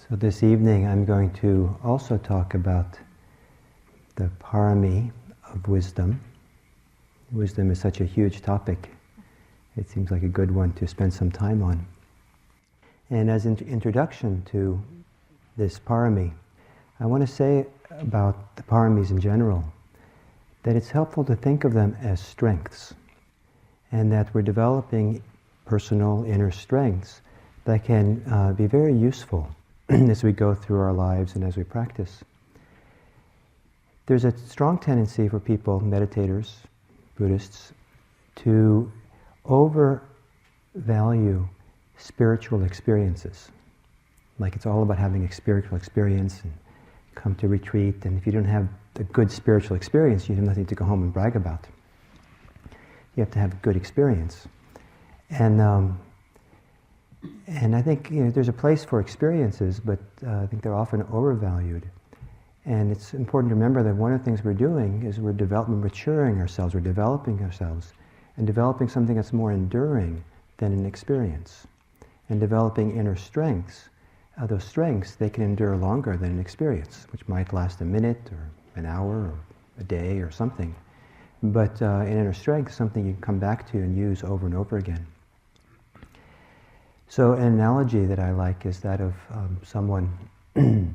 So this evening I'm going to also talk about the parami of wisdom. Wisdom is such a huge topic. It seems like a good one to spend some time on. And as an introduction to this parami, I want to say about the paramis in general that it's helpful to think of them as strengths, and that we're developing personal inner strengths that can be very useful as we go through our lives and as we practice. There's a strong tendency for people, meditators, Buddhists, to overvalue spiritual experiences. Like it's all about having a spiritual experience and come to retreat, and if you don't have a good spiritual experience, you have nothing to go home and brag about. You have to have a good experience. And I think there's a place for experiences, but I think they're often overvalued. And it's important to remember that one of the things we're doing is we're maturing ourselves, we're developing ourselves, and developing something that's more enduring than an experience. And developing inner strengths, those strengths, they can endure longer than an experience, which might last a minute or an hour or a day or something. But an inner strength is something you can come back to and use over and over again. So an analogy that I like is that of someone who's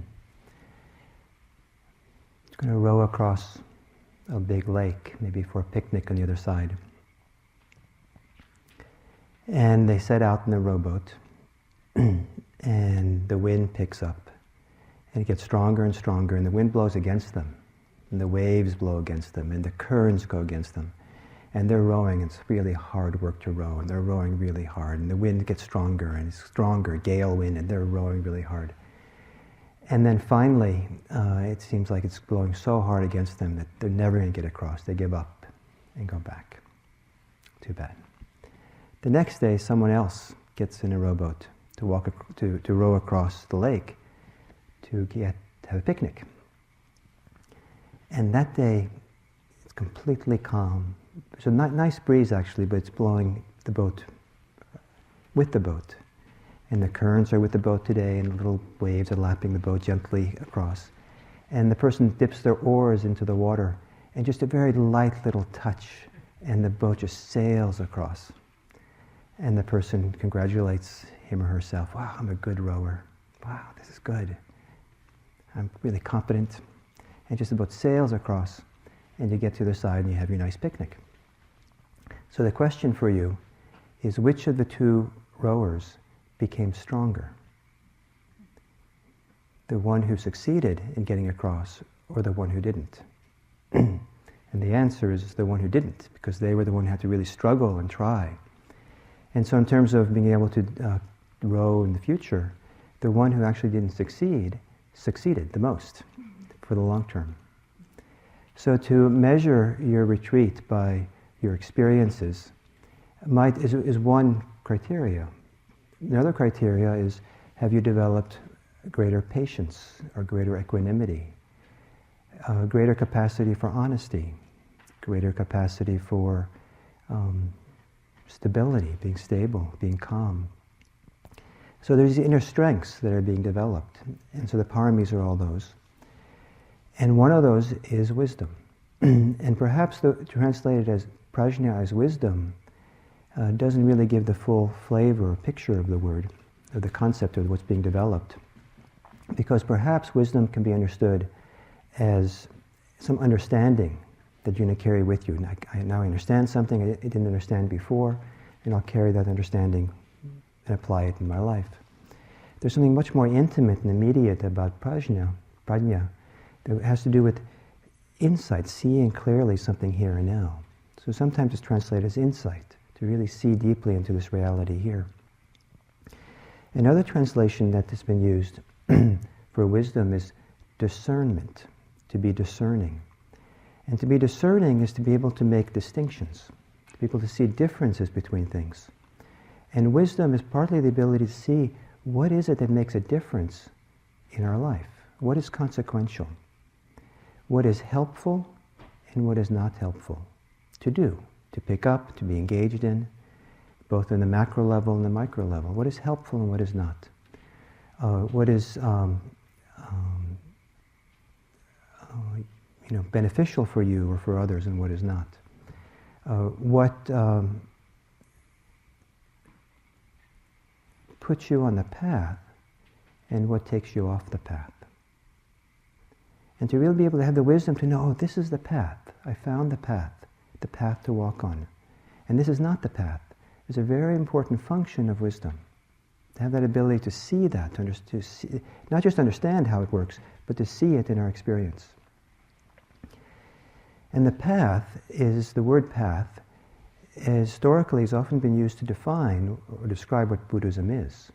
going to row across a big lake, maybe for a picnic on the other side. And they set out in a rowboat, and the wind picks up, and it gets stronger and stronger, and the wind blows against them, and the waves blow against them, and the currents go against them. And they're rowing, it's really hard work to row, and they're rowing really hard, and the wind gets stronger and it's stronger, gale wind, and they're rowing really hard. And then finally, it seems like it's blowing so hard against them that they're never going to get across. They give up and go back. Too bad. The next day, someone else gets in a rowboat to row across the lake to have a picnic. And that day, it's completely calm. There's a nice breeze actually, but it's blowing the boat with the boat. And the currents are with the boat today, and little waves are lapping the boat gently across. And the person dips their oars into the water, and just a very light little touch, and the boat just sails across. And the person congratulates him or herself. Wow, I'm a good rower. Wow, this is good. I'm really competent. And just the boat sails across, and you get to the side and you have your nice picnic. So the question for you is, which of the two rowers became stronger? The one who succeeded in getting across, or the one who didn't? And the answer is the one who didn't, because they were the one who had to really struggle and try. And so in terms of being able to row in the future, the one who actually didn't succeeded the most for the long term. So to measure your retreat by your experiences is one criteria. Another criteria is, have you developed greater patience or greater equanimity, greater capacity for honesty, greater capacity for stability, being stable, being calm. So there's the inner strengths that are being developed, and so the paramis are all those. And one of those is wisdom. And perhaps translated as prajna, as wisdom, doesn't really give the full flavor or picture of the word, of the concept of what's being developed. Because perhaps wisdom can be understood as some understanding that you're going to carry with you. Now I understand something I didn't understand before, and I'll carry that understanding and apply it in my life. There's something much more intimate and immediate about prajna, that has to do with insight, seeing clearly something here and now. So sometimes it's translated as insight, to really see deeply into this reality here. Another translation that has been used for wisdom is discernment, to be discerning. And to be discerning is to be able to make distinctions, to be able to see differences between things. And wisdom is partly the ability to see what is it that makes a difference in our life, what is consequential, what is helpful and what is not helpful to do, to pick up, to be engaged in, both in the macro level and the micro level. What is helpful and what is not? what is beneficial for you or for others, and what is not. What puts you on the path, and what takes you off the path. And to really be able to have the wisdom to know, oh, this is the path. I found the path to walk on. And this is not the path. It's a very important function of wisdom. To have that ability to see that, to see, not just understand how it works, but to see it in our experience. And the path is, the word path, historically has often been used to define or describe what Buddhism is.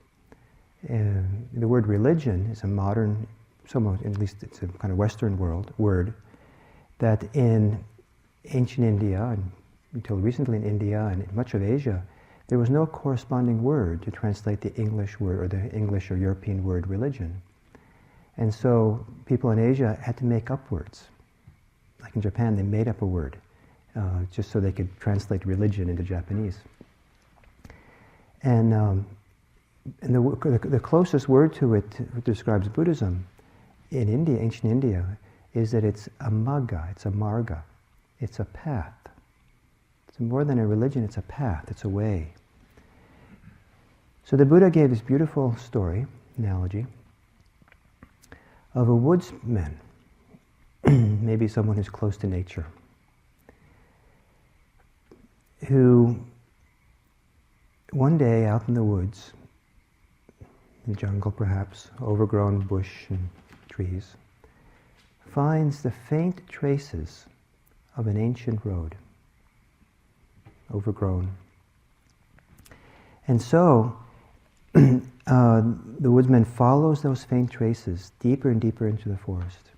The word religion is a modern, somewhat, at least it's a kind of Western word, that in ancient India, and until recently in India and in much of Asia, there was no corresponding word to translate the English word or the English or European word religion. And so people in Asia had to make up words. Like in Japan, they made up a word just so they could translate religion into Japanese. And the closest word to it that describes Buddhism in India, ancient India, is that it's a magga, it's a marga, it's a path. It's more than a religion, it's a path, it's a way. So the Buddha gave this beautiful story, analogy, of a woodsman, maybe someone who's close to nature, who one day out in the woods, in the jungle perhaps, overgrown bush and trees, finds the faint traces of an ancient road, overgrown. And so the woodsman follows those faint traces deeper and deeper into the forest.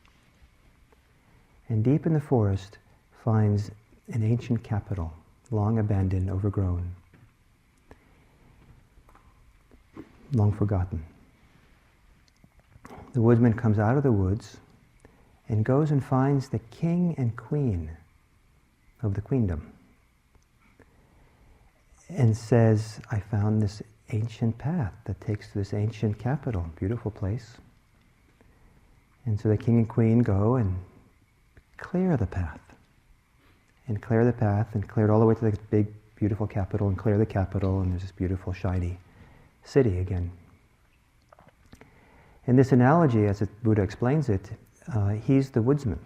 And deep in the forest finds an ancient capital, long abandoned, overgrown, long forgotten. The woodsman comes out of the woods and goes and finds the king and queen of the queendom and says, I found this ancient path that takes to this ancient capital, beautiful place. And so the king and queen go and clear the path, and clear the path, and clear it all the way to the big, beautiful capital, and clear the capital, and there's this beautiful, shiny city again. In this analogy, as Buddha explains it, he's the woodsman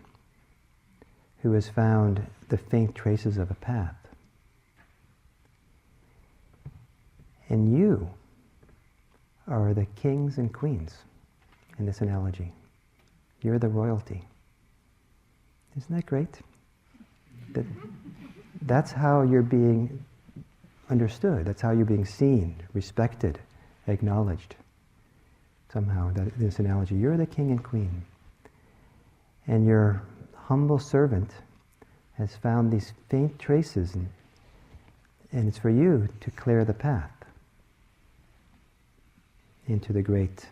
who has found the faint traces of a path. And you are the kings and queens in this analogy. You're the royalty. Isn't that great? That's how you're being understood. That's how you're being seen, respected, acknowledged. Somehow, this analogy, you're the king and queen. And your humble servant has found these faint traces, and it's for you to clear the path into the great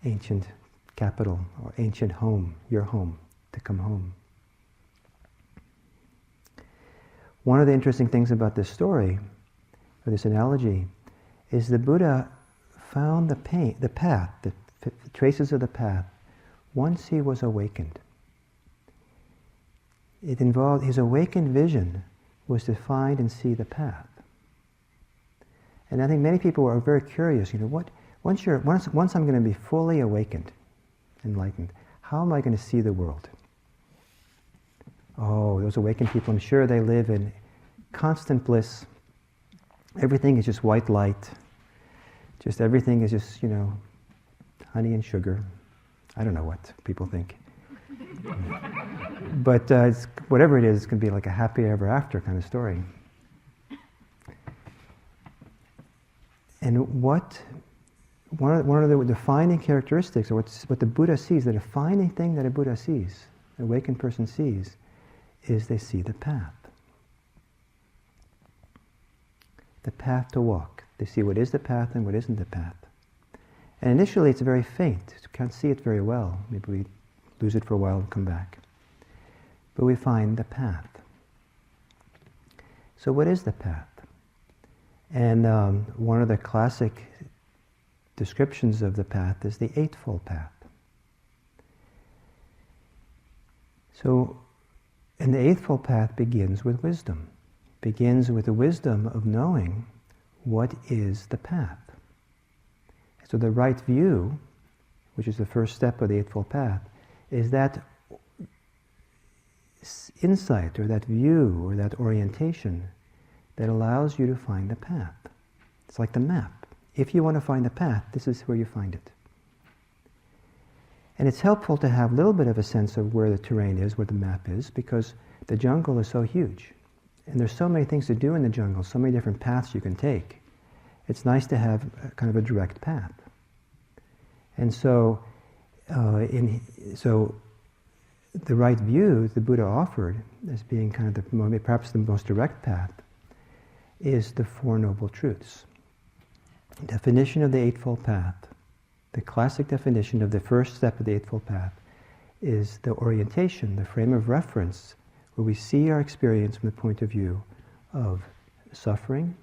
ancient capital, or ancient home, your home, to come home. One of the interesting things about this story, or this analogy, is the Buddha found the path, the traces of the path, once he was awakened. It involved, his awakened vision was to find and see the path. And I think many people are very curious, once I'm going to be fully awakened, enlightened, how am I going to see the world? Oh, those awakened people, I'm sure they live in constant bliss. Everything is just white light. Just everything is just, honey and sugar. I don't know what people think. But whatever it is, it can be like a happy ever after kind of story. And one of the defining characteristics, or what the Buddha sees, the defining thing that a Buddha sees, an awakened person sees, is they see the path. The path to walk. They see what is the path and what isn't the path. And initially it's very faint. You can't see it very well. Maybe we lose it for a while and come back. But we find the path. So what is the path? And one of the classic descriptions of the path is the Eightfold Path. So, and the Eightfold Path begins with wisdom. Begins with the wisdom of knowing what is the path. So the right view, which is the first step of the Eightfold Path, is that insight or that view or that orientation that allows you to find the path. It's like the map. If you want to find the path, this is where you find it. And it's helpful to have a little bit of a sense of where the terrain is, where the map is, because the jungle is so huge. And there's so many things to do in the jungle, so many different paths you can take. It's nice to have kind of a direct path. And so, the right view the Buddha offered as being kind of perhaps the most direct path is the Four Noble Truths. Definition of the Eightfold Path, the classic definition of the first step of the Eightfold Path, is the orientation, the frame of reference, where we see our experience from the point of view of suffering,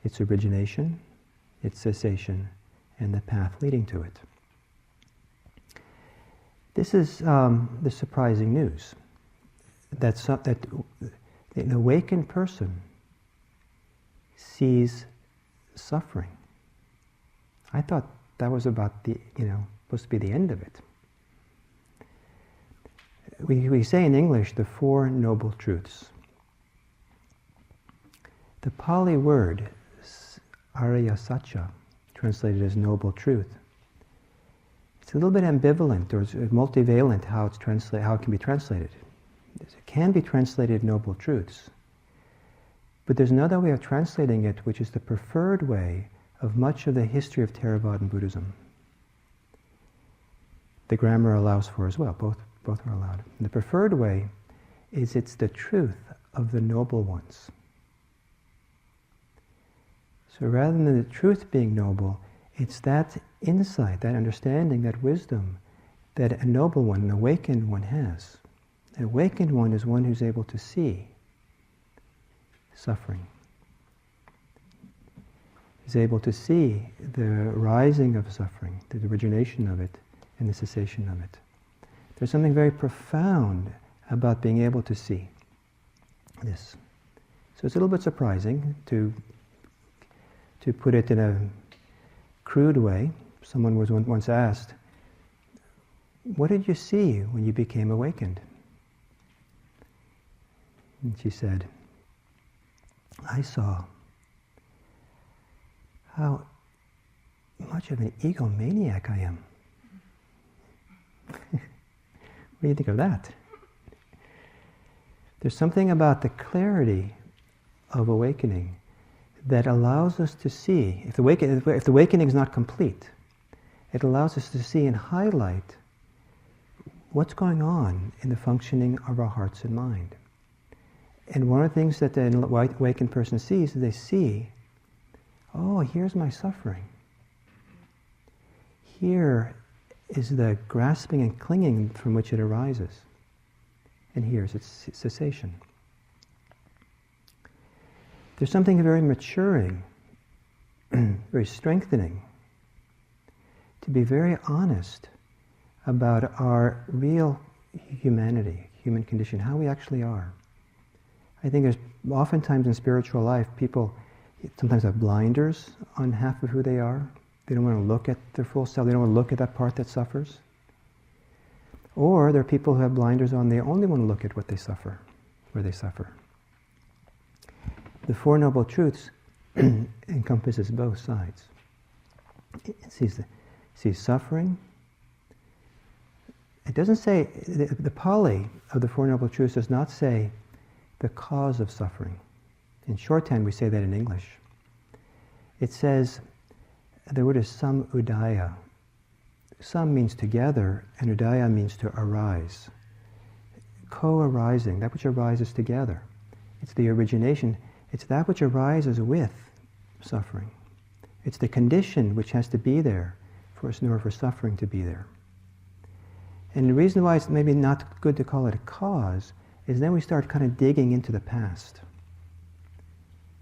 its origination, its cessation, and the path leading to it. This is the surprising news, that an awakened person sees suffering. I thought that was about supposed to be the end of it. We say in English the Four Noble Truths. The Pali word Arya Satya, translated as noble truth, it's a little bit ambivalent or multivalent how it can be translated. It can be translated noble truths, but there's another way of translating it which is the preferred way of much of the history of Theravadan Buddhism. The grammar allows for as well, both are allowed. And the preferred way is it's the truth of the noble ones. So rather than the truth being noble, it's that insight, that understanding, that wisdom that a noble one, an awakened one has. An awakened one is one who's able to see suffering. Is able to see the rising of suffering, the origination of it, and the cessation of it. There's something very profound about being able to see this. So it's a little bit surprising to put it in a crude way. Someone was once asked, "What did you see when you became awakened?" And she said, "I saw how much of an egomaniac I am." What do you think of that? There's something about the clarity of awakening that allows us to see, if the awakening is not complete, it allows us to see and highlight what's going on in the functioning of our hearts and mind. And one of the things that the awakened person sees is they see, oh, here's my suffering. Here is the grasping and clinging from which it arises. And here's its cessation. There's something very maturing, very strengthening, to be very honest about our real humanity, human condition, how we actually are. I think there's oftentimes in spiritual life, people sometimes have blinders on half of who they are. They don't want to look at their full self. They don't want to look at that part that suffers. Or there are people who have blinders on. They only want to look at what they suffer, where they suffer. The Four Noble Truths encompasses both sides. It sees suffering. It doesn't say, the Pali of the Four Noble Truths does not say the cause of suffering. In shorthand, we say that in English. It says, the word is sam udaya. Sam means together, and udaya means to arise. Co-arising, that which arises together. It's the origination. It's that which arises with suffering. It's the condition which has to be there for us in order for suffering to be there. And the reason why it's maybe not good to call it a cause is then we start kind of digging into the past,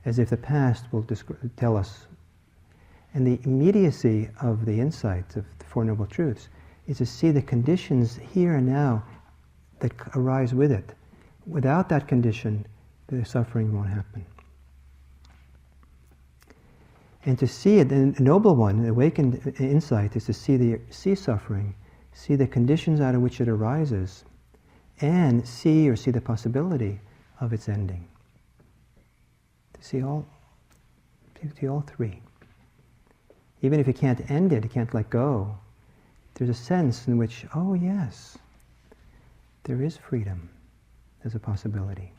as if the past will tell us. And the immediacy of the insight of the Four Noble Truths is to see the conditions here and now that arise with it. Without that condition, the suffering won't happen. And to see it, the noble one, the awakened insight, is to see suffering, see the conditions out of which it arises, and see the possibility of its ending. To see all three. Even if you can't end it, you can't let go, there's a sense in which, oh yes, there is freedom as a possibility.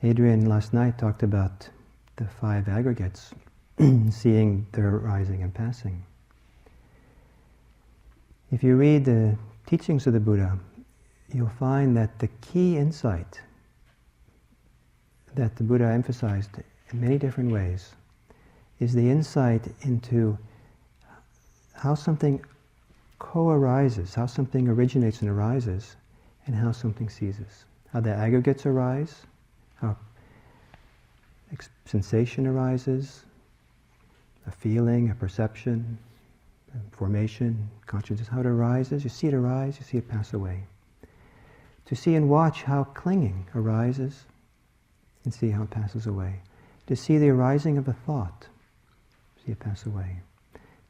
Adrian last night talked about the 5 aggregates, seeing their arising and passing. If you read the teachings of the Buddha, you'll find that the key insight that the Buddha emphasized in many different ways is the insight into how something co-arises, how something originates and arises, and how something ceases. How the aggregates arise, how sensation arises, a feeling, a perception, a formation, consciousness, how it arises. You see it arise, you see it pass away. To see and watch how clinging arises and see how it passes away. To see the arising of a thought, see it pass away.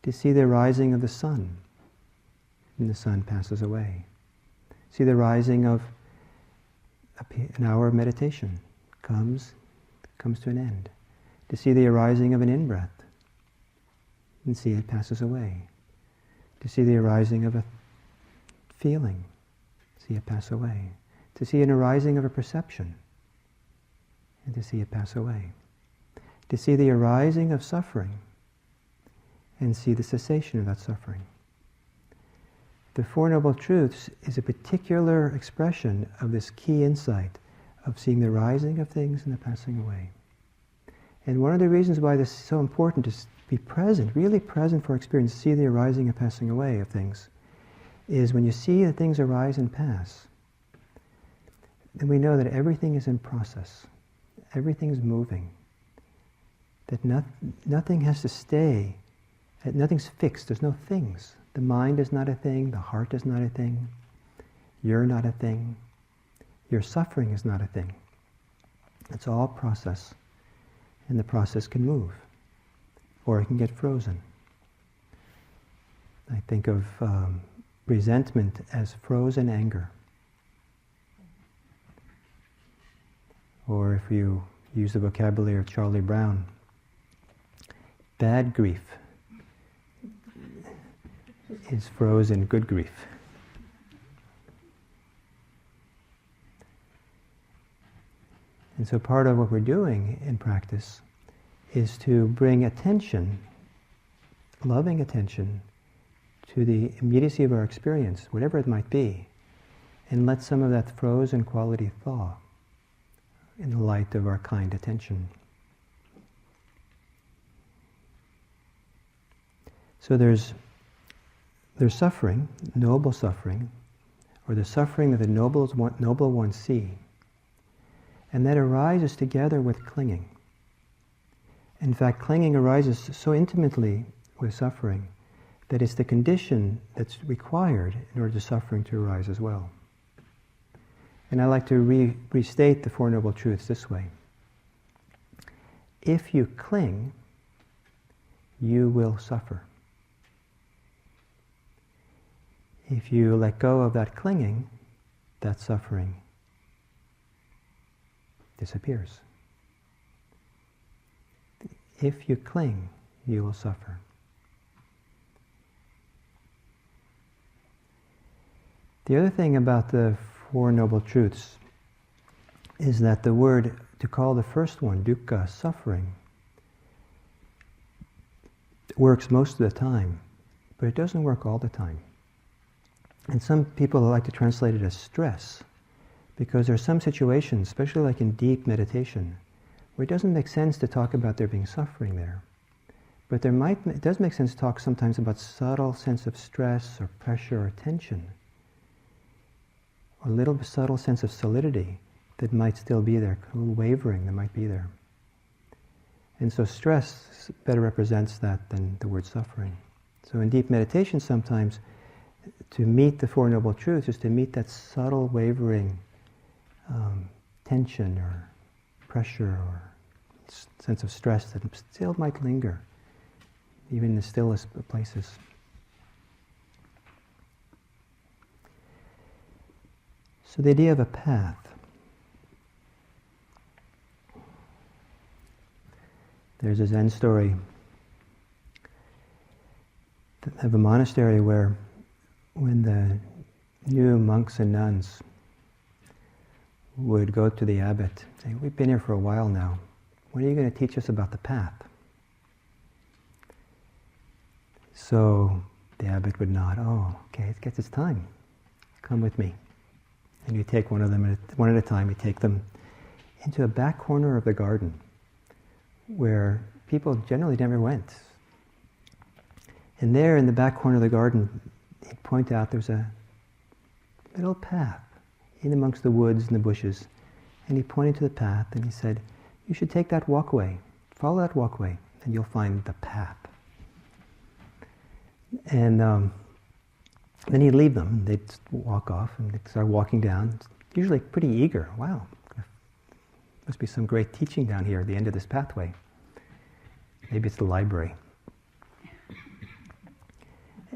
To see the arising of the sun, and the sun passes away. See the rising of an hour of meditation, comes to an end. To see the arising of an in-breath, and see it passes away. To see the arising of a feeling, see it pass away. To see an arising of a perception, and to see it pass away. To see the arising of suffering, and see the cessation of that suffering. The Four Noble Truths is a particular expression of this key insight of seeing the rising of things and the passing away. And one of the reasons why this is so important to be present, really present for experience, see the arising and passing away of things, is when you see that things arise and pass, then we know that everything is in process. Everything's moving. That nothing has to stay. That nothing's fixed. There's no things. The mind is not a thing. The heart is not a thing. You're not a thing. Your suffering is not a thing. It's all process. And the process can move. Or it can get frozen. I think of resentment as frozen anger. Or if you use the vocabulary of Charlie Brown, bad grief is frozen good grief. And so part of what we're doing in practice is to bring attention, loving attention, to the immediacy of our experience, whatever it might be, and let some of that frozen quality thaw in the light of our kind attention. So there's suffering, noble suffering, or the suffering that the noble ones see, and that arises together with clinging. In fact, clinging arises so intimately with suffering that it's the condition that's required in order for suffering to arise as well. And I like to restate the Four Noble Truths this way. If you cling, you will suffer. If you let go of that clinging, that suffering disappears. If you cling, you will suffer. The other thing about the Four Noble Truths is that the word, to call the first one, dukkha, suffering, works most of the time, but it doesn't work all the time. And some people like to translate it as stress, because there are some situations, especially like in deep meditation, where it doesn't make sense to talk about there being suffering there. But it does make sense to talk sometimes about subtle sense of stress or pressure or tension, or a little subtle sense of solidity that might still be there, a little wavering that might be there. And so stress better represents that than the word suffering. So in deep meditation sometimes, to meet the Four Noble Truths is to meet that subtle wavering tension or pressure or sense of stress that still might linger, even in the stillest of places. So the idea of a path. There's a Zen story of a monastery where when the new monks and nuns would go to the abbot, say, "We've been here for a while now. When are you going to teach us about the path?" So the abbot would nod, "Oh, okay, it gets its time. Come with me." And you take one of them, one at a time, you take them into a back corner of the garden where people generally never went. And there in the back corner of the garden, he'd point out there's a little path in amongst the woods and the bushes. And he pointed to the path and he said, "You should take that walkway, follow that walkway, and you'll find the path." And then he'd leave them, they'd walk off and they'd start walking down, usually pretty eager. Wow, must be some great teaching down here at the end of this pathway. Maybe it's the library.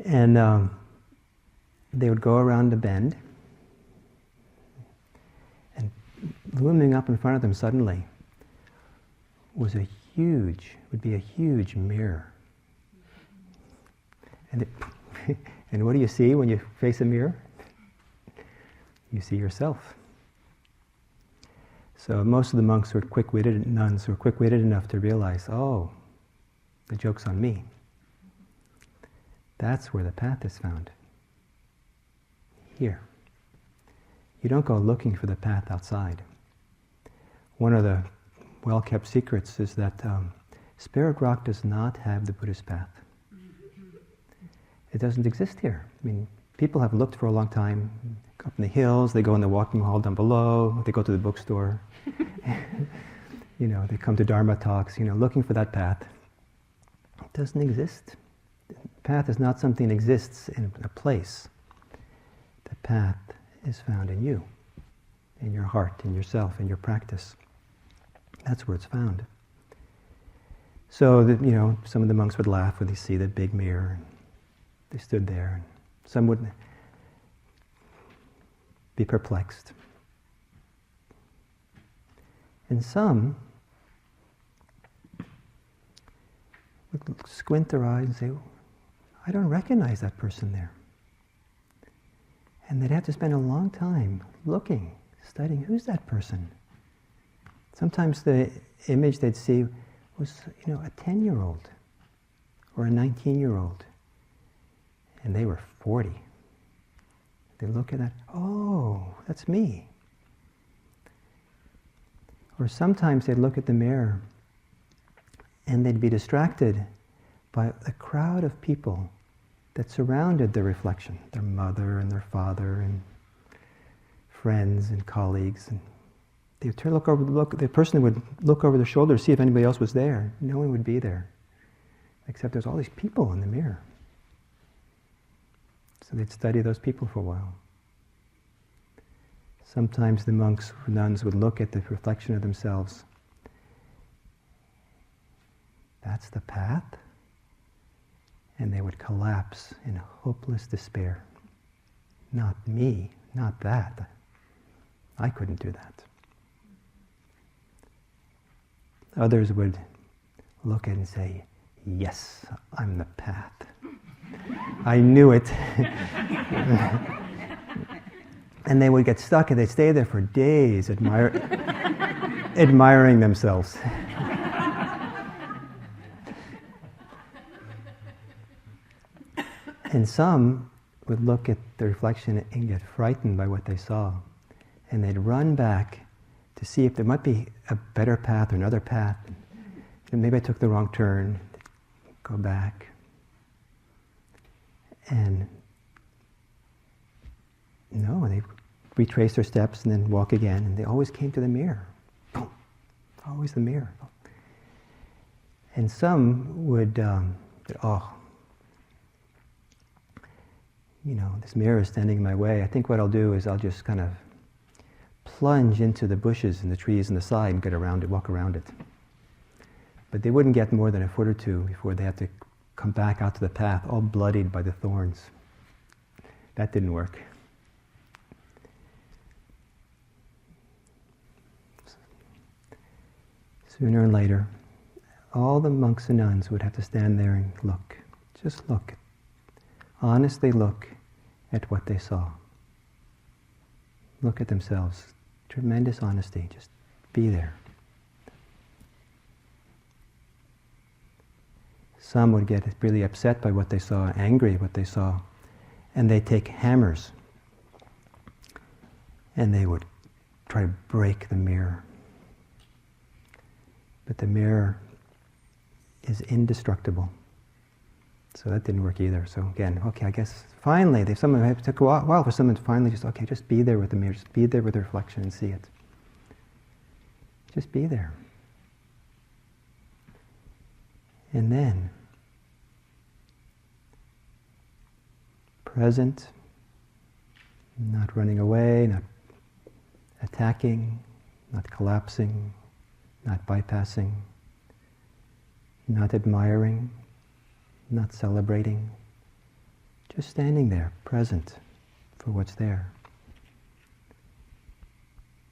And they would go around the bend, and looming up in front of them suddenly would be a huge mirror. And and what do you see when you face a mirror? You see yourself. So most of the monks were quick-witted, nuns were quick-witted enough to realize, oh, the joke's on me. That's where the path is found. Here. You don't go looking for the path outside. One of the well-kept secrets is that Spirit Rock does not have the Buddhist path. It doesn't exist here. I mean, people have looked for a long time. Up in the hills, they go in the walking hall down below, they go to the bookstore. They come to Dharma talks, looking for that path. It doesn't exist. The path is not something that exists in a place. The path is found in you, in your heart, in yourself, in your practice. That's where it's found. So, some of the monks would laugh when they see the big mirror. They stood there, and some would be perplexed. And some would squint their eyes and say, "I don't recognize that person there." And they'd have to spend a long time looking, studying, who's that person? Sometimes the image they'd see was, a 10-year-old or a 19-year-old. And they were 40. They look at that, oh, that's me. Or sometimes they'd look at the mirror and they'd be distracted by the crowd of people that surrounded the reflection, their mother and their father and friends and colleagues. And the person would look over their shoulder to see if anybody else was there. No one would be there, except there's all these people in the mirror. So they'd study those people for a while. Sometimes the monks or nuns would look at the reflection of themselves. That's the path? And they would collapse in hopeless despair. Not me, not that. I couldn't do that. Others would look at it and say, "Yes, I'm the path. I knew it." And they would get stuck and they'd stay there for days admiring themselves. And some would look at the reflection and get frightened by what they saw. And they'd run back to see if there might be a better path or another path. And maybe I took the wrong turn. Go back. And no, they retrace their steps and then walk again. And they always came to the mirror. Boom. Always the mirror. And some would, this mirror is standing in my way. I think what I'll do is I'll just kind of plunge into the bushes and the trees on the side and get around it, walk around it. But they wouldn't get more than a foot or two before they had to come back out to the path, all bloodied by the thorns. That didn't work. Sooner and later, all the monks and nuns would have to stand there and look. Just look. Honestly look at what they saw. Look at themselves. Tremendous honesty. Just be there. Some would get really upset by what they saw, angry at what they saw, and they take hammers and they would try to break the mirror. But the mirror is indestructible. So that didn't work either. So again, okay, I guess finally, it took a while for someone to finally just be there with the mirror, just be there with the reflection and see it. Just be there. And then, present, not running away, not attacking, not collapsing, not bypassing, not admiring, not celebrating, just standing there, present for what's there.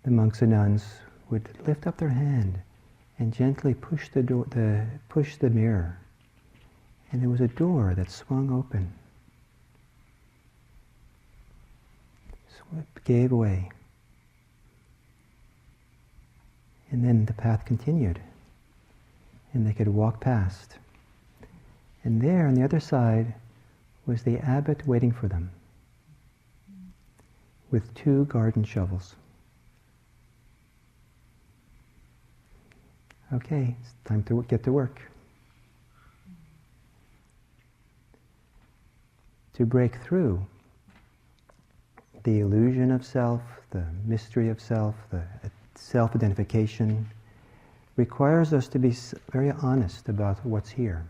The monks and nuns would lift up their hand and gently push the mirror, and there was a door that swung open. So it gave way. And then the path continued, and they could walk past. And there, on the other side, was the abbot waiting for them, with 2 garden shovels. Okay, it's time to get to work. To break through the illusion of self, the mystery of self, the self-identification, requires us to be very honest about what's here.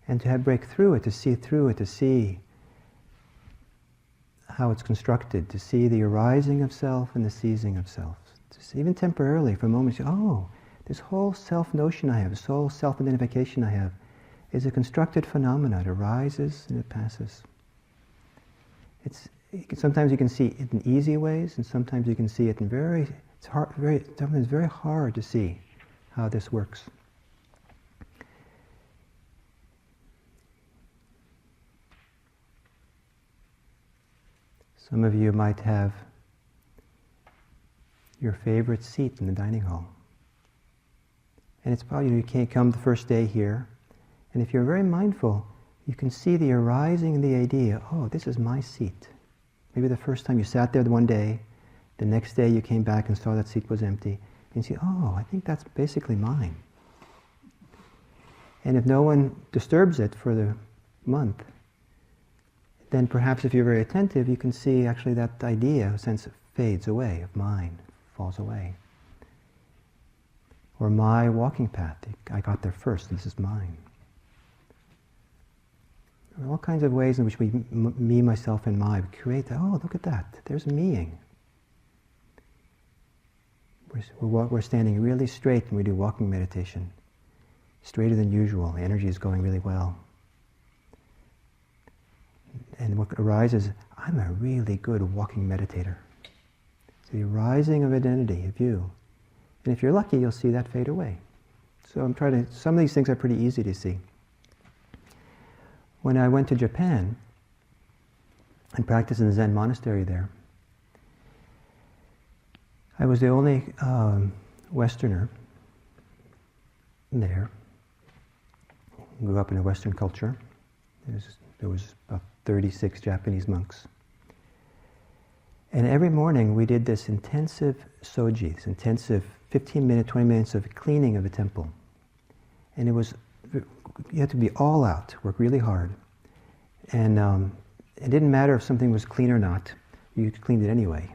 And to break through it, to see through it, to see how it's constructed, to see the arising of self and the ceasing of self. To see, even temporarily, for a moment, this whole self-notion I have, this whole self-identification I have, is a constructed phenomenon. It arises and it passes. Sometimes you can see it in easy ways, and sometimes you can see it in sometimes very hard to see how this works. Some of you might have your favorite seat in the dining hall. And it's probably, you can't come the first day here. And if you're very mindful, you can see the arising of the idea, this is my seat. Maybe the first time you sat there one day, the next day you came back and saw that seat was empty. And you see, I think that's basically mine. And if no one disturbs it for the month, then perhaps if you're very attentive, you can see actually that idea, sense fades away, of mine, falls away. Or my walking path, I got there first, this is mine. There are all kinds of ways in which we, me, myself, and my, create that. Look at that, there's meing. We're standing really straight when we do walking meditation. Straighter than usual, the energy is going really well. And what arises, I'm a really good walking meditator. So the arising of identity, of you. And if you're lucky, you'll see that fade away. So some of these things are pretty easy to see. When I went to Japan and practiced in the Zen monastery there, I was the only Westerner there. Grew up in a Western culture. There was about 36 Japanese monks. And every morning we did this intensive soji, this intensive 15-minute, 20 minutes of cleaning of the temple. And you had to be all out, work really hard. And it didn't matter if something was clean or not, you cleaned it anyway.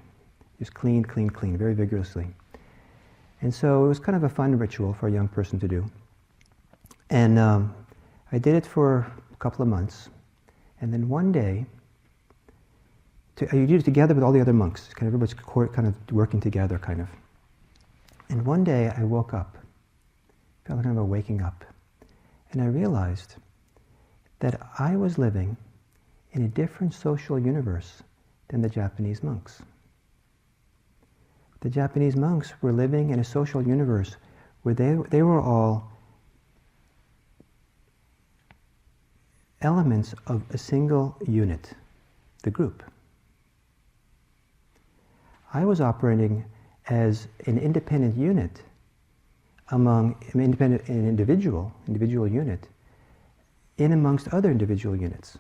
Just clean, very vigorously. And so it was kind of a fun ritual for a young person to do. And I did it for a couple of months. And then one day, you did it together with all the other monks. Kind of everybody's kind of working together, kind of. And one day I woke up, felt kind of a waking up. And I realized that I was living in a different social universe than the Japanese monks. The Japanese monks were living in a social universe where they were all elements of a single unit, the group. I was operating as an independent unit among an individual unit in amongst other individual units.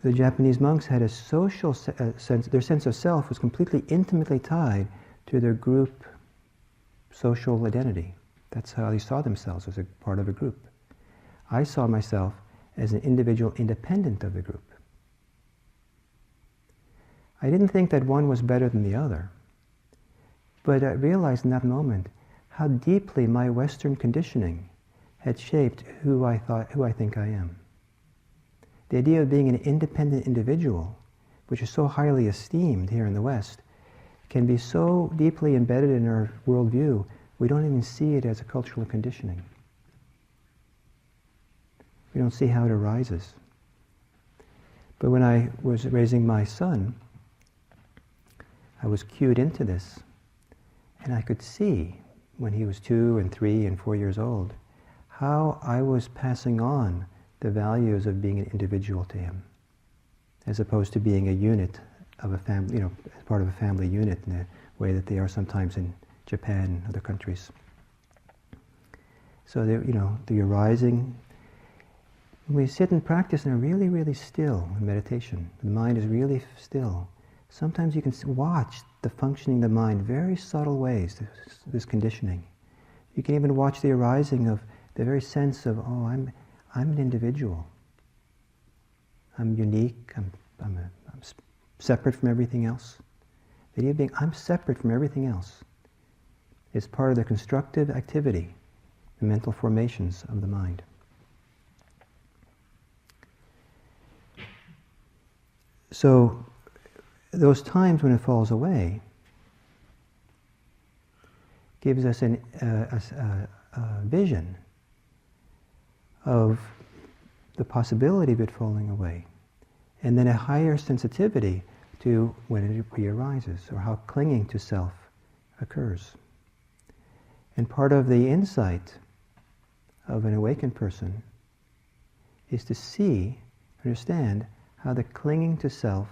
The Japanese monks had a social sense, their sense of self was completely intimately tied to their group social identity. That's how they saw themselves, as a part of a group. I saw myself as an individual independent of the group. I didn't think that one was better than the other, but I realized in that moment how deeply my Western conditioning had shaped who I think I am. The idea of being an independent individual, which is so highly esteemed here in the West, can be so deeply embedded in our worldview, we don't even see it as a cultural conditioning. We don't see how it arises. But when I was raising my son, I was cued into this, and I could see, when he was 2 and 3 and 4 years old, how I was passing on the values of being an individual to him, as opposed to being a unit of a family, as part of a family unit in the way that they are sometimes in Japan and other countries. So, the arising, when we sit and practice and are really, really still in meditation, the mind is really still, sometimes you can watch the functioning of the mind, very subtle ways, this conditioning. You can even watch the arising of the very sense of, I'm an individual. I'm unique. I'm separate from everything else. The idea of being, I'm separate from everything else, is part of the constructive activity, the mental formations of the mind. So, those times when it falls away gives us a vision of the possibility of it falling away, and then a higher sensitivity to when it re-arises, or how clinging to self occurs. And part of the insight of an awakened person is to see, understand, how the clinging to self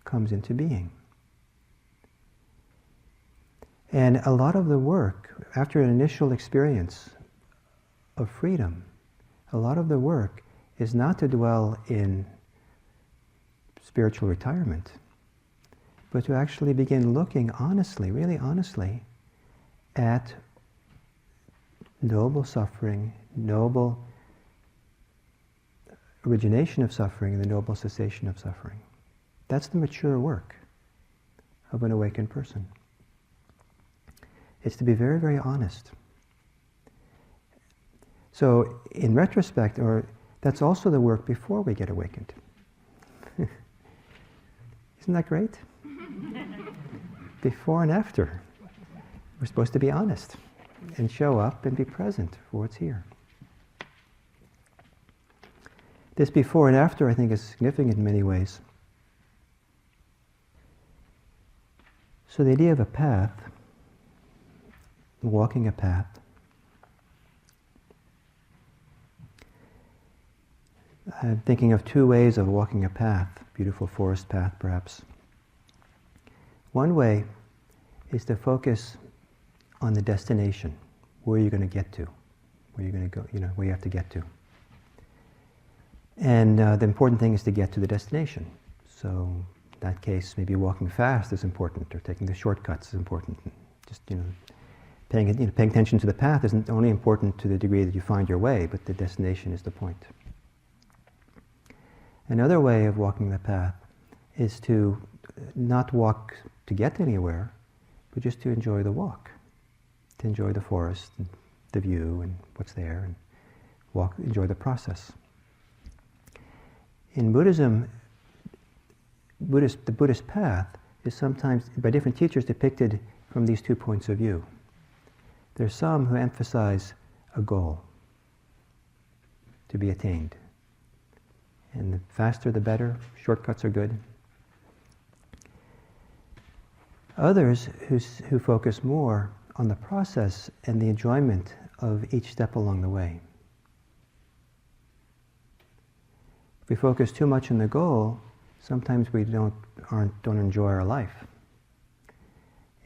comes into being. And a lot of the work, after an initial experience of freedom, a lot of the work is not to dwell in spiritual retirement, but to actually begin looking honestly, really honestly, at noble suffering, noble origination of suffering, and the noble cessation of suffering. That's the mature work of an awakened person. It's to be very, very honest. So, in retrospect, that's also the work before we get awakened. Isn't that great? Before and after. We're supposed to be honest and show up and be present for what's here. This before and after, I think, is significant in many ways. So the idea of a path, walking a path, I'm thinking of 2 ways of walking a path, beautiful forest path perhaps. One way is to focus on the destination, where you're going to get to, where you're going to go, where you have to get to. And the important thing is to get to the destination. So in that case, maybe walking fast is important, or taking the shortcuts is important. Just, paying attention to the path isn't only important to the degree that you find your way, but the destination is the point. Another way of walking the path is to not walk to get anywhere, but just to enjoy the walk, to enjoy the forest, and the view, and what's there, and enjoy the process. In Buddhism, the Buddhist path is sometimes, by different teachers, depicted from these 2 points of view. There are some who emphasize a goal to be attained. And the faster the better, shortcuts are good. Others who focus more on the process and the enjoyment of each step along the way. If we focus too much on the goal, sometimes we don't enjoy our life.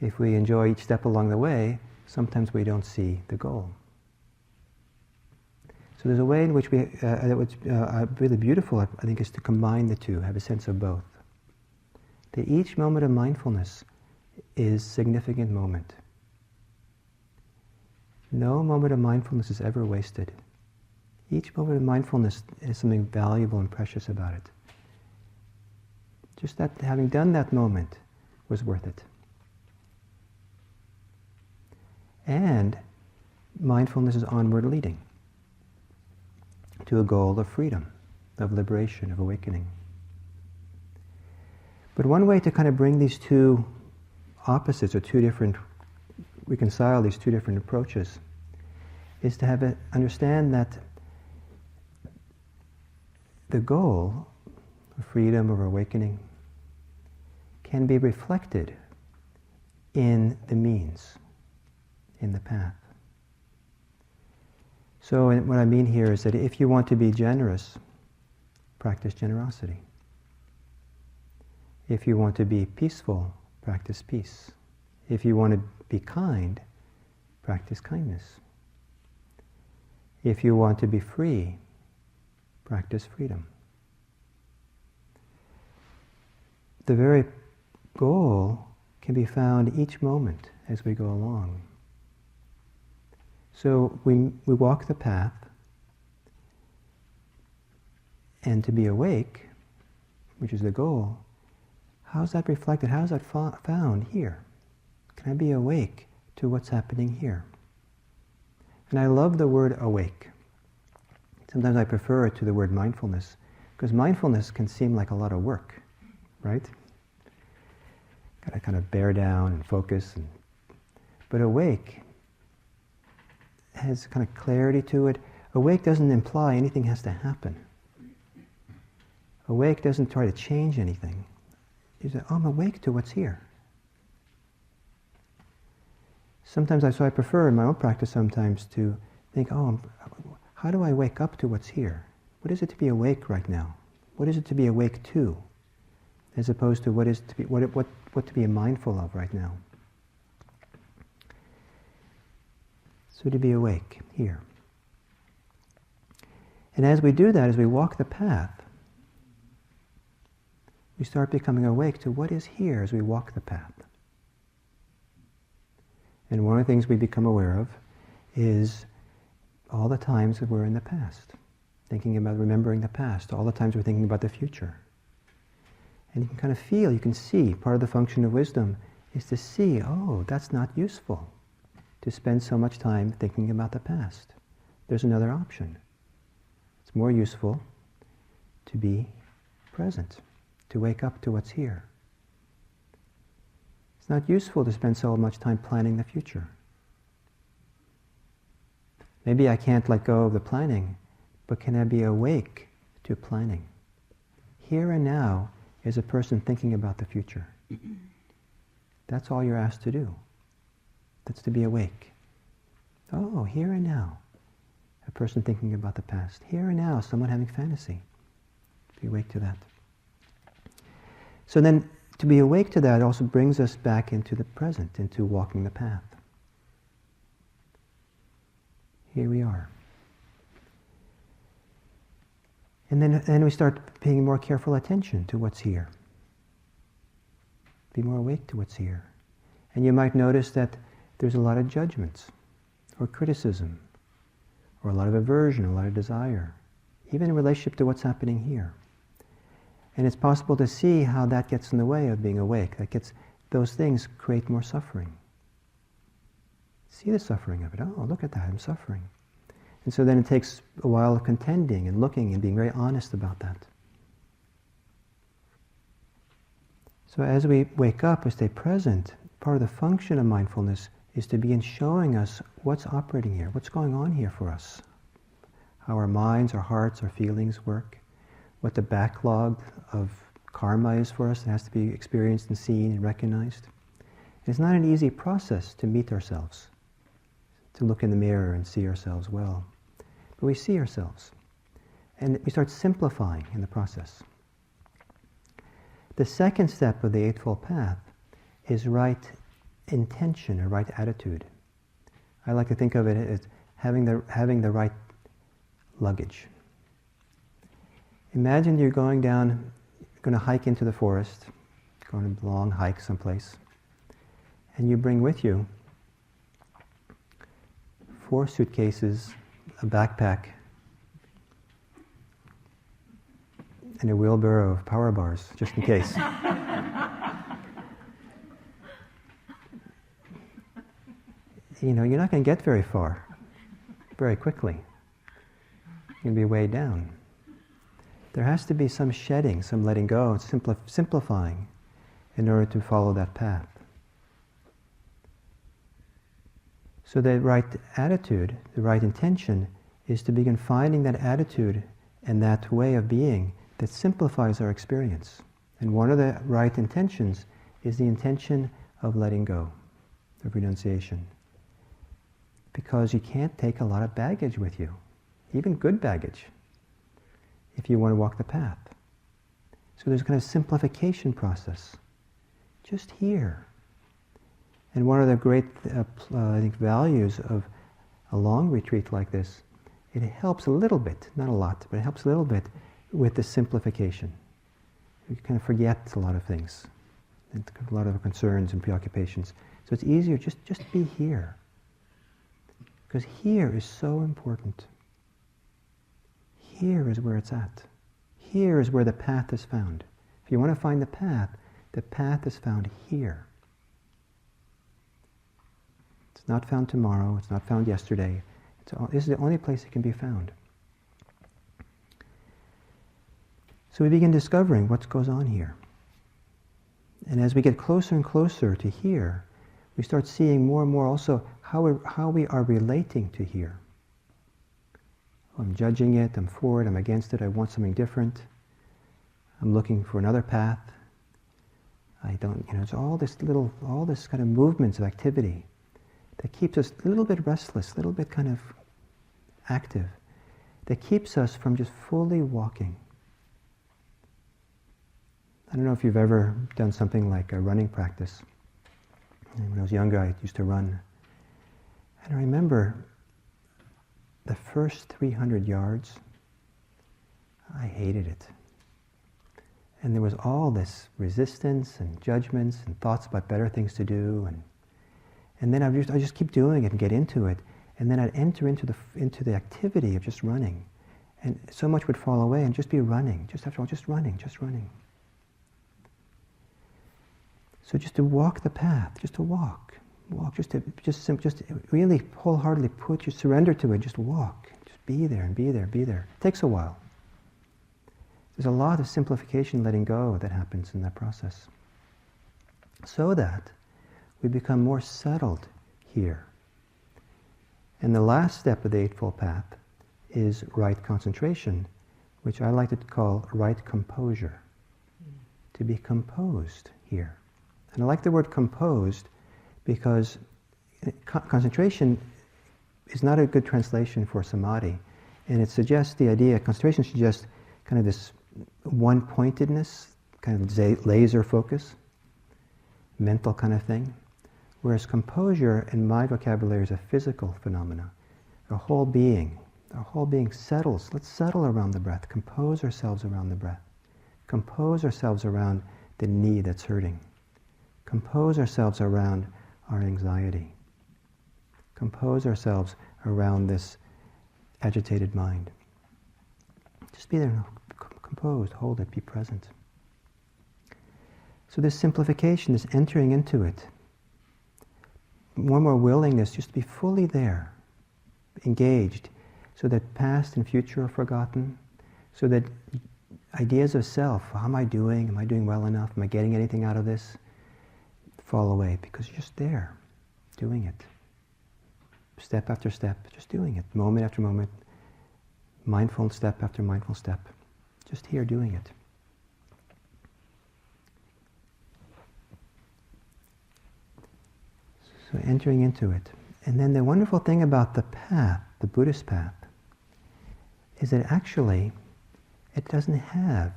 If we enjoy each step along the way, sometimes we don't see the goal. So there's a way in which really beautiful, I think, is to combine the two, have a sense of both. That each moment of mindfulness is a significant moment. No moment of mindfulness is ever wasted. Each moment of mindfulness has something valuable and precious about it. Just that having done that moment was worth it. And mindfulness is onward leading to a goal of freedom, of liberation, of awakening. But one way to kind of bring these two opposites, or reconcile these two different approaches, is to understand that the goal of freedom or awakening can be reflected in the means, in the path. So what I mean here is that if you want to be generous, practice generosity. If you want to be peaceful, practice peace. If you want to be kind, practice kindness. If you want to be free, practice freedom. The very goal can be found each moment as we go along. So we walk the path, and to be awake, which is the goal, how's that reflected? How's that found here? Can I be awake to what's happening here? And I love the word awake. Sometimes I prefer it to the word mindfulness, because mindfulness can seem like a lot of work, right? Got to kind of bear down and focus. But awake has kind of clarity to it. Awake doesn't imply anything has to happen. Awake doesn't try to change anything. You say, oh, I'm awake to what's here. Sometimes I prefer in my own practice sometimes to think, how do I wake up to what's here? What is it to be awake right now? What is it to be awake to? As opposed to what to be mindful of right now. So to be awake here. And as we do that, as we walk the path, we start becoming awake to what is here as we walk the path. And one of the things we become aware of is all the times that we're in the past, thinking about remembering the past, all the times we're thinking about the future. And you can kind of feel, you can see, part of the function of wisdom is to see, that's not useful to spend so much time thinking about the past. There's another option. It's more useful to be present, to wake up to what's here. It's not useful to spend so much time planning the future. Maybe I can't let go of the planning, but can I be awake to planning? Here and now is a person thinking about the future. That's all you're asked to do. That's to be awake. Here and now, a person thinking about the past. Here and now, someone having fantasy. Be awake to that. So then, to be awake to that also brings us back into the present, into walking the path. Here we are. And then we start paying more careful attention to what's here. Be more awake to what's here. And you might notice that there's a lot of judgments, or criticism, or a lot of aversion, a lot of desire, even in relationship to what's happening here. And it's possible to see how that gets in the way of being awake. those things create more suffering. See the suffering of it. Oh, look at that, I'm suffering. And so then it takes a while of contending and looking and being very honest about that. So as we wake up, we stay present, part of the function of mindfulness is to begin showing us what's operating here, what's going on here for us, how our minds, our hearts, our feelings work, what the backlog of karma is for us that has to be experienced and seen and recognized. It's not an easy process to meet ourselves, to look in the mirror and see ourselves well. But we see ourselves, and we start simplifying in the process. The second step of the Eightfold Path is right intention or right attitude. I like to think of it as having the right luggage. Imagine you're going to hike into the forest, going on a long hike someplace, and you bring with you 4 suitcases, a backpack, and a wheelbarrow of power bars, just in case. You're not going to get very far, very quickly. You're going to be weighed down. There has to be some shedding, some letting go, simplifying in order to follow that path. So the right attitude, the right intention, is to begin finding that attitude and that way of being that simplifies our experience. And one of the right intentions is the intention of letting go, of renunciation. Because you can't take a lot of baggage with you, even good baggage, if you want to walk the path. So there's a kind of simplification process. Just here. And one of the great, I think, values of a long retreat like this, it helps a little bit, not a lot, but it helps a little bit with the simplification. You kind of forget a lot of things, and a lot of concerns and preoccupations. So it's easier just be here. Because here is so important. Here is where it's at. Here is where the path is found. If you want to find the path is found here. It's not found tomorrow, it's not found yesterday. This is the only place it can be found. So we begin discovering what goes on here. And as we get closer and closer to here, we start seeing more and more also how we are relating to here. I'm judging it, I'm for it, I'm against it, I want something different. I'm looking for another path. I don't, it's all this kind of movements of activity that keeps us a little bit restless, a little bit kind of active, that keeps us from just fully walking. I don't know if you've ever done something like a running practice. And when I was younger, I used to run. And I remember the first 300 yards, I hated it. And there was all this resistance and judgments and thoughts about better things to do. And then I just keep doing it and get into it. And then I'd enter into the activity of just running. And so much would fall away and just be running. Just after all, just running. So just to walk the path, just to walk, just really wholeheartedly surrender to it, just walk, just be there and be there, be there. It takes a while. There's a lot of simplification, letting go that happens in that process. So that we become more settled here. And the last step of the Eightfold Path is right concentration, which I like to call right composure. To be composed here. And I like the word composed because concentration is not a good translation for samadhi. And it suggests the idea, concentration suggests kind of this one-pointedness, kind of laser focus, mental kind of thing. Whereas composure in my vocabulary is a physical phenomena. Our whole being settles. Let's settle around the breath. Compose ourselves around the breath. Compose ourselves around the knee that's hurting. Compose ourselves around our anxiety. Compose ourselves around this agitated mind. Just be there, composed, hold it, be present. So this simplification, this entering into it, more and more willingness just to be fully there, engaged, so that past and future are forgotten, so that ideas of self, how am I doing? Am I doing well enough? Am I getting anything out of this? Fall away, because you're just there, doing it. Step after step, just doing it, moment after moment, mindful step after mindful step, just here doing it. So entering into it. And then the wonderful thing about the path, the Buddhist path, is that actually it doesn't have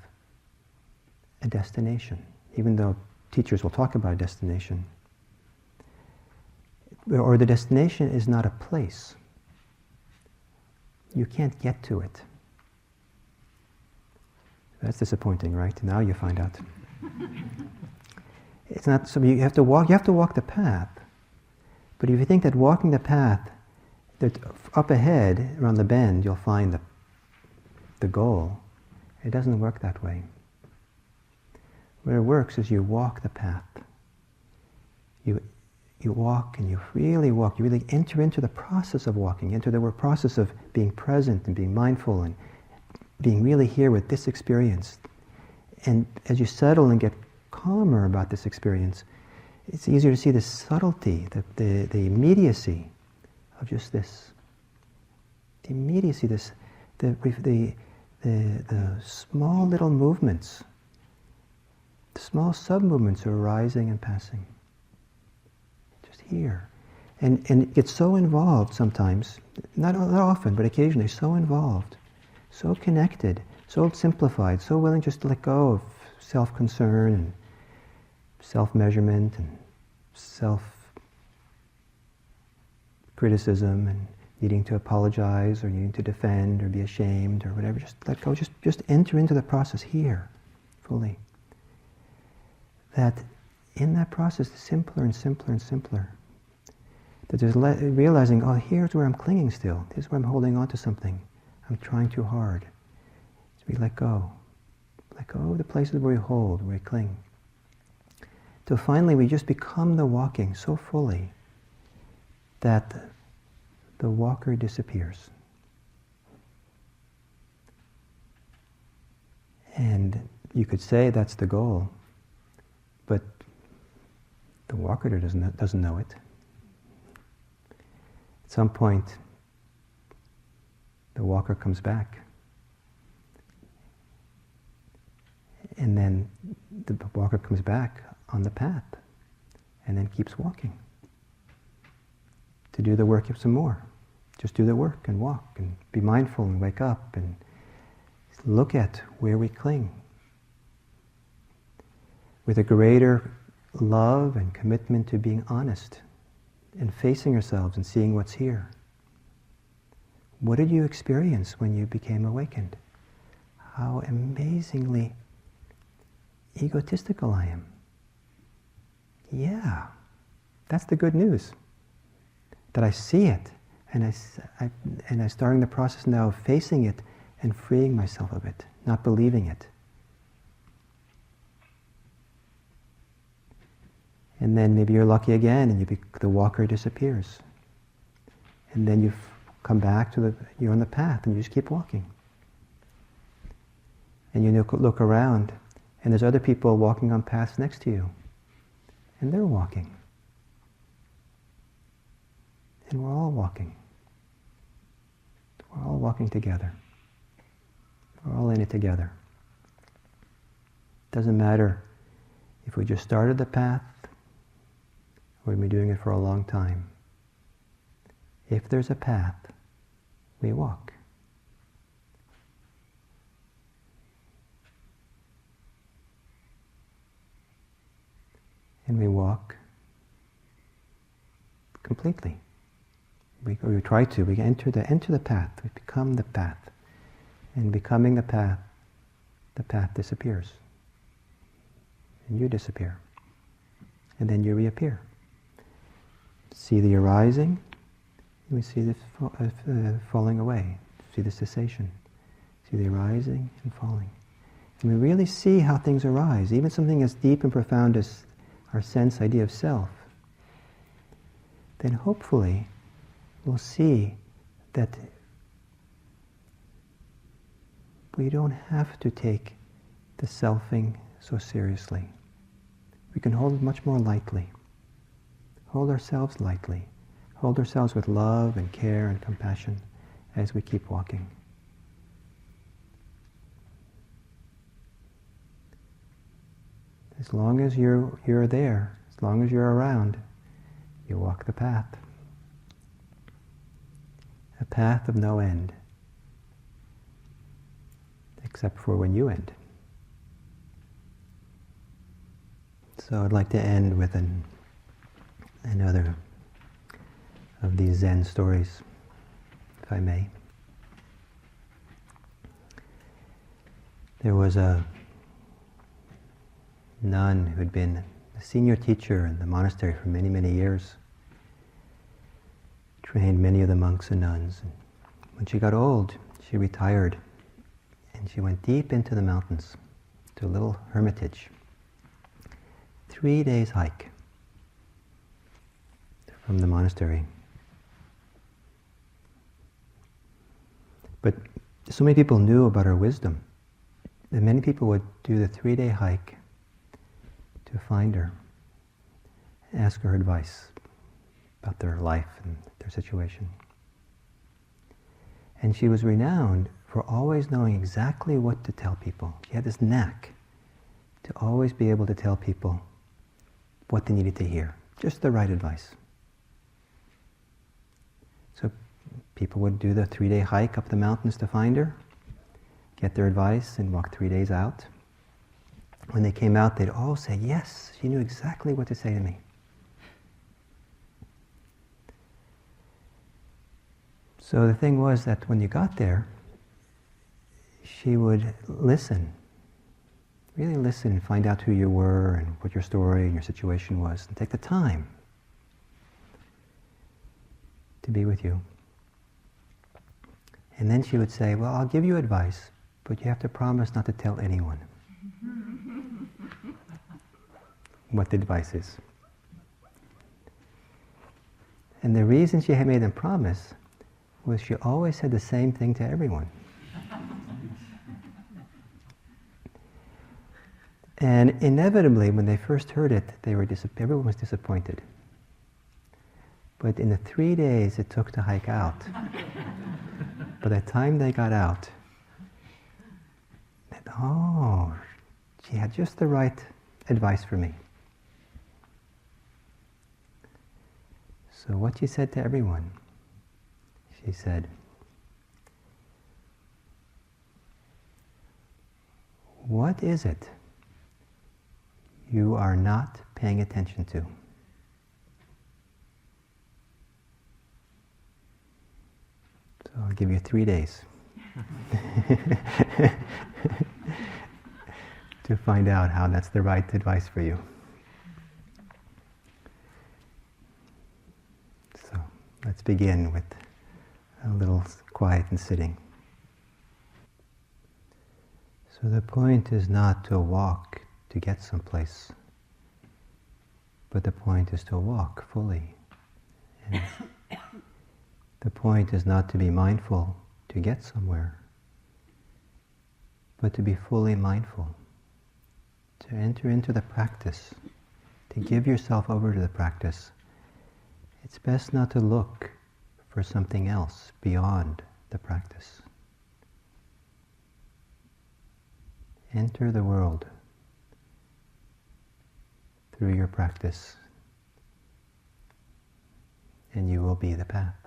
a destination, even though teachers will talk about a destination. Or the destination is not a place. You can't get to it. That's disappointing, right? Now you find out. It's not, so you have to walk the path. But if you think that walking the path, that up ahead, around the bend, you'll find the goal, it doesn't work that way. What it works is you walk the path. You walk and you really walk. You really enter into the process of walking, into the process of being present and being mindful and being really here with this experience. And as you settle and get calmer about this experience, it's easier to see the subtlety, the immediacy of just this. The immediacy, the small little movements, the small sub-movements are arising and passing. Just here. And it gets so involved sometimes, not often, but occasionally, so involved, so connected, so simplified, so willing just to let go of self-concern and self-measurement and self-criticism and needing to apologize or needing to defend or be ashamed or whatever. Just let go. Just enter into the process here, fully. That in that process, it's simpler and simpler and simpler. That there's realizing, oh, here's where I'm clinging still. Here's where I'm holding on to something. I'm trying too hard. So we let go. Let go of the places where we hold, where we cling. So finally we just become the walking so fully that the walker disappears. And you could say that's the goal, but the walker doesn't know it. At some point, the walker comes back. And then the walker comes back on the path and then keeps walking to do the work some more. Just do the work and walk and be mindful and wake up and look at where we cling. With a greater love and commitment to being honest and facing ourselves and seeing what's here. What did you experience when you became awakened? How amazingly egotistical I am. Yeah, that's the good news. That I see it, and I'm starting the process now of facing it and freeing myself of it, not believing it. And then maybe you're lucky again, and the walker disappears. And then you come back you're on the path, and you just keep walking. And you look around, and there's other people walking on paths next to you. And they're walking. And we're all walking. We're all walking together. We're all in it together. Doesn't matter if we just started the path or we've been doing it for a long time. If there's a path, we walk. And we walk completely. We try to. We enter the path. We become the path. And becoming the path disappears. And you disappear. And then you reappear. See the arising. We see the falling away. See the cessation. See the arising and falling. and we really see how things arise, even something as deep and profound as our sense idea of self, then hopefully we'll see that we don't have to take the selfing so seriously. We can hold it much more lightly. Hold ourselves lightly. Hold ourselves with love and care and compassion as we keep walking. As long as you're there, as long as you're around, you walk the path. A path of no end, except for when you end. So I'd like to end with another of these Zen stories, if I may. There was a nun who had been a senior teacher in the monastery for many, many years, trained many of the monks and nuns. And when she got old, she retired, and she went deep into the mountains, to a little hermitage. 3 days hike from the monastery. But so many people knew about her wisdom that many people would do the 3-day hike to find her, ask her advice about their life and their situation. And she was renowned for always knowing exactly what to tell people. She had this knack to always be able to tell people what they needed to hear, just the right advice. So people would do the 3-day hike up the mountains to find her, get their advice, and walk 3 days out. When they came out, they'd all say, "Yes, she knew exactly what to say to me." So the thing was that when you got there, she would listen, really listen and find out who you were and what your story and your situation was, and take the time to be with you. And then she would say, "Well, I'll give you advice, but you have to promise not to tell anyone what the advice is." And the reason she had made them promise was she always said the same thing to everyone. And inevitably, when they first heard it, everyone was disappointed. But in the 3 days it took to hike out, by the time they got out, she had just the right advice for me. So what she said to everyone, she said, "What is it you are not paying attention to?" So I'll give you 3 days to find out how that's the right advice for you. So let's begin with a little quiet and sitting. So the point is not to walk to get someplace, but the point is to walk fully. And the point is not to be mindful to get somewhere, but to be fully mindful, to enter into the practice, to give yourself over to the practice. It's best not to look for something else beyond the practice. Enter the world through your practice, and you will be the path.